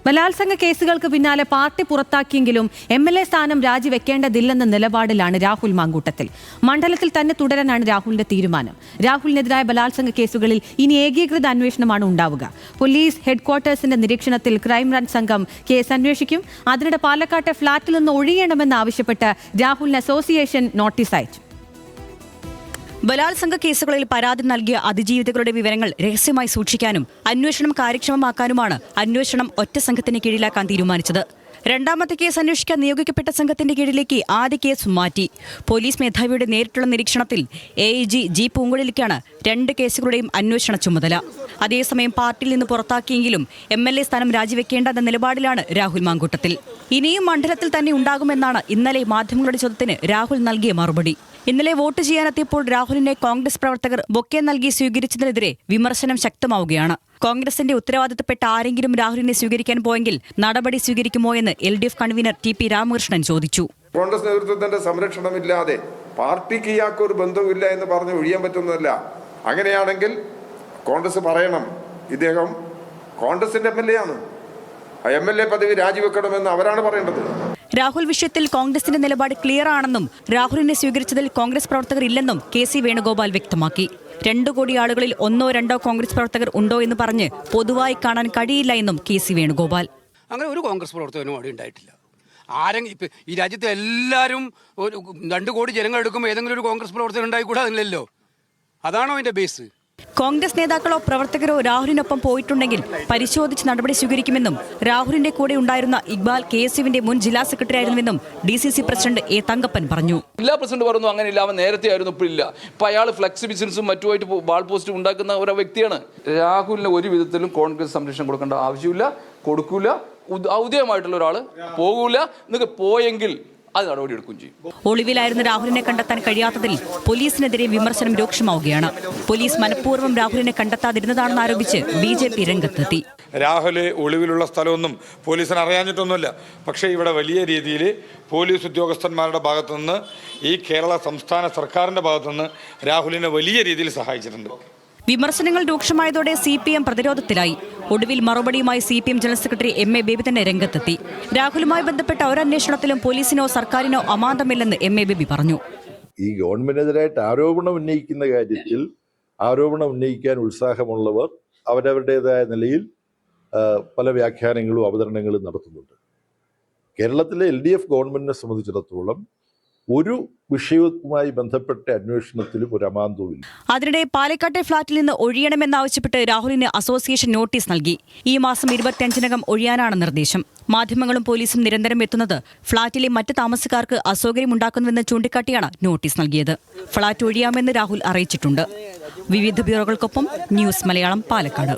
ബലാത്സംഗ കേസുകൾക്ക് പിന്നാലെ party പുറത്താക്കിയെങ്കിലും MLA സ്ഥാനം രാജിവെക്കേണ്ടതില്ലെന്ന നിലപാടിലാണ് രാഹുൽ മാങ്കൂട്ടത്തിൽ. മണ്ഡലത്തിൽ തന്നെ തുടരാനാണ് രാഹുലിന്റെ തീരുമാനം. രാഹുലിനെതിരായ ബലാത്സംഗ കേസുകളിൽ ഇനി ഏകീകൃത അന്വേഷണമാണ് ഉണ്ടാവുക. പോലീസ് ഹെഡ്ക്വാർട്ടേഴ്സിന്റെ നിരീക്ഷണത്തിൽ ക്രൈംബ്രാഞ്ച് സംഘം കേസ് അന്വേഷിക്കും. അതിനിടെ പാലക്കാട്ടെ ഫ്ളാറ്റിൽ നിന്ന് ഒഴിയണമെന്നാവശ്യപ്പെട്ട് രാഹുലിന് അസോസിയേഷൻ നോട്ടീസ് അയച്ചു. ബലാത്സംഗ കേസുകളിൽ പരാതി നൽകിയ അതിജീവിതകളുടെ വിവരങ്ങൾ രഹസ്യമായി സൂക്ഷിക്കാനും അന്വേഷണം കാര്യക്ഷമമാക്കാനുമാണ് അന്വേഷണം ഒറ്റ സംഘത്തിന് കീഴിലാക്കാൻ തീരുമാനിച്ചത്. രണ്ടാമത്തെ കേസ് അന്വേഷിക്കാൻ നിയോഗിക്കപ്പെട്ട സംഘത്തിന്റെ കീഴിലേക്ക് ആദ്യ കേസ് മാറ്റി. പോലീസ് മേധാവിയുടെ നേരിട്ടുള്ള നിരീക്ഷണത്തിൽ AIG G പൂങ്കുഴലിക്കാണ് രണ്ട് കേസുകളുടെയും അന്വേഷണ ചുമതല. അതേസമയം പാർട്ടിയിൽ നിന്ന് പുറത്താക്കിയെങ്കിലും MLA സ്ഥാനം രാജിവെക്കേണ്ടെന്ന നിലപാടിലാണ് രാഹുൽ മാങ്കൂട്ടത്തിൽ. ഇനിയും മണ്ഡലത്തിൽ തന്നെ ഉണ്ടാകുമെന്നാണ് ഇന്നലെ മാധ്യമങ്ങളുടെ ചോദ്യത്തിന് രാഹുൽ നൽകിയ മറുപടി. ഇന്നലെ വോട്ട് ചെയ്യാനെത്തിയപ്പോൾ രാഹുലിനെ കോൺഗ്രസ് പ്രവർത്തകർ ബൊക്കെ നൽകി സ്വീകരിച്ചതിനെതിരെ വിമർശനം ശക്തമാവുകയാണ്. കോൺഗ്രസിന്റെ ഉത്തരവാദിത്തപ്പെട്ട ആരെങ്കിലും രാഹുലിനെ സ്വീകരിക്കാൻ പോയെങ്കിൽ നടപടി സ്വീകരിക്കുമോ എന്ന് LDF കൺവീനർ TP രാമകൃഷ്ണൻ ചോദിച്ചു. കോൺഗ്രസ് നേതൃത്വത്തിന്റെ സംരക്ഷണമില്ലാതെ പാർട്ടിക്ക് ഇയാൾക്കൊരു ബന്ധവുമില്ല എന്ന് പറഞ്ഞ് ഒഴിയാൻ പറ്റുന്നതല്ല. അങ്ങനെയാണെങ്കിൽ കോൺഗ്രസ് പറയണം, ഇദ്ദേഹം കോൺഗ്രസിന്റെ MLA ആണ്, MLA പദവി രാജിവെക്കണമെന്ന് അവരാണ് പറയേണ്ടത്. രാഹുൽ വിഷയത്തിൽ കോൺഗ്രസിന്റെ നിലപാട് ക്ലിയർ ആണെന്നും രാഹുലിനെ സ്വീകരിച്ചതിൽ കോൺഗ്രസ് പ്രവർത്തകർ ഇല്ലെന്നും KC വേണുഗോപാൽ വ്യക്തമാക്കി. 2 കോടി ആളുകളിൽ 1 or 2 കോൺഗ്രസ് പ്രവർത്തകർ ഉണ്ടോ എന്ന് പറഞ്ഞ് പൊതുവായി കാണാൻ കഴിയില്ല എന്നും KC വേണുഗോപാൽ. അങ്ങനെ ഒരു കോൺഗ്രസ് പ്രവർത്തകനും അവിടെ ഉണ്ടായിട്ടില്ല. ആരെങ്കിലും ഈ രാജ്യത്തെ എല്ലാവരും 2 കോടി ജനങ്ങൾ എടുക്കുമ്പോൾ ഏതെങ്കിലും ഒരു കോൺഗ്രസ് പ്രവർത്തകൻ ഉണ്ടായിക്കൂടാ അതില്ലല്ലോ. അതാണോ അതിന്റെ ബേസ്? കോൺഗ്രസ് നേതാക്കളോ പ്രവർത്തകരോ രാഹുലിനൊപ്പം പോയിട്ടുണ്ടെങ്കിൽ പരിശോധിച്ച് നടപടി സ്വീകരിക്കുമെന്നും രാഹുലിന്റെ കൂടെ ഉണ്ടായിരുന്ന ഇക്ബാൽ KSUവിന്റെ മുൻ ജില്ലാ സെക്രട്ടറി ആയിരുന്നുവെന്നും DCC പ്രസിഡന്റ് A തങ്കപ്പൻ പറഞ്ഞു. ജില്ലാ പ്രസിഡന്റ് പറഞ്ഞു അങ്ങനെയില്ല, അവൻ നേരത്തെ ആയിരുന്നു, ഇപ്പോൾ ഇല്ല. ഇപ്പം അയാൾ ഫ്ലെക്സ് ബിസിനസ്സും മറ്റുമായിട്ട് വാൾ പോസ്റ്റ് ഉണ്ടാക്കുന്ന ഒരു വ്യക്തിയാണ്. രാഹുലിന് ഒരു വിധത്തിലും കോൺഗ്രസ് സംരക്ഷണം കൊടുക്കേണ്ട ആവശ്യമില്ല, കൊടുക്കൂല. ഔദ്യോഗികമായിട്ടുള്ള ഒരാൾ പോകൂല. നിങ്ങൾക്ക് പോയെങ്കിൽ അത് നടപടിയെടുക്കുകയും ചെയ്യും. ഒളിവിലായിരുന്ന രാഹുലിനെ കണ്ടെത്താൻ കഴിയാത്തതിൽ പോലീസിനെതിരെ വിമർശനം രൂക്ഷമാവുകയാണ്. പോലീസ് മനഃപൂർവ്വം രാഹുലിനെ കണ്ടെത്താതിരുന്നതാണെന്ന് ആരോപിച്ച് BJP രംഗത്തെത്തി. രാഹുല് ഒളിവിലുള്ള സ്ഥലമൊന്നും പോലീസിന് അറിയാഞ്ഞിട്ടൊന്നുമില്ല. പക്ഷേ ഇവിടെ വലിയ രീതിയിൽ പോലീസ് ഉദ്യോഗസ്ഥന്മാരുടെ ഭാഗത്തുനിന്ന്, ഈ കേരള സംസ്ഥാന സർക്കാരിൻ്റെ ഭാഗത്തുനിന്ന് രാഹുലിനെ വലിയ രീതിയിൽ സഹായിച്ചിട്ടുണ്ട്. വിമർശനങ്ങൾ രൂക്ഷമായതോടെ CPM പ്രതിരോധത്തിലായി. ഒടുവിൽ മറുപടിയുമായി CPM general secretary MA baby തന്നെ രംഗത്തെത്തി. രാഹുലുമായി ബന്ധപ്പെട്ട ഒരന്വേഷണത്തിലും പോലീസിനോ സർക്കാരിനോ അമാന്തമില്ലെന്ന് MA ബേബി പറഞ്ഞു. ഈ ഗവൺമെന്റിനെതിരായിട്ട് ആരോപണം ഉന്നയിക്കുന്ന കാര്യത്തിൽ ആരോപണം ഉന്നയിക്കാൻ ഉത്സാഹമുള്ളവർ അവരവരുടേതായ നിലയിൽ പല വ്യാഖ്യാനങ്ങളും അവതരണങ്ങളും നടത്തുന്നുണ്ട്. കേരളത്തിലെ LDF ഗവൺമെന്റിനെ സംബന്ധിച്ചിടത്തോളം ഒരു വിഷയവുമായി ബന്ധപ്പെട്ട അന്വേഷണത്തിലും ഒരു അമാന്തവുമില്ല. അതിനിടെ പാലക്കാട്ടെ ഫ്ളാറ്റിൽ നിന്ന് ഒഴിയണമെന്നാവശ്യപ്പെട്ട് രാഹുലിന് അസോസിയേഷൻ നോട്ടീസ് നൽകി. ഈ മാസം 25-നകം ഒഴിയാനാണ് നിർദ്ദേശം. മാധ്യമങ്ങളും പോലീസും നിരന്തരം എത്തുന്നത് ഫ്ളാറ്റിലെ മറ്റ് താമസക്കാർക്ക് അസൗകര്യമുണ്ടാക്കുന്നുവെന്ന് ചൂണ്ടിക്കാട്ടിയാണ് നോട്ടീസ് നൽകിയത്. ഫ്ളാറ്റ് ഒഴിയാമെന്ന് രാഹുൽ അറിയിച്ചിട്ടുണ്ട്. വിവിധ ബ്യൂറോകൾക്കൊപ്പം ന്യൂസ് മലയാളം, പാലക്കാട്.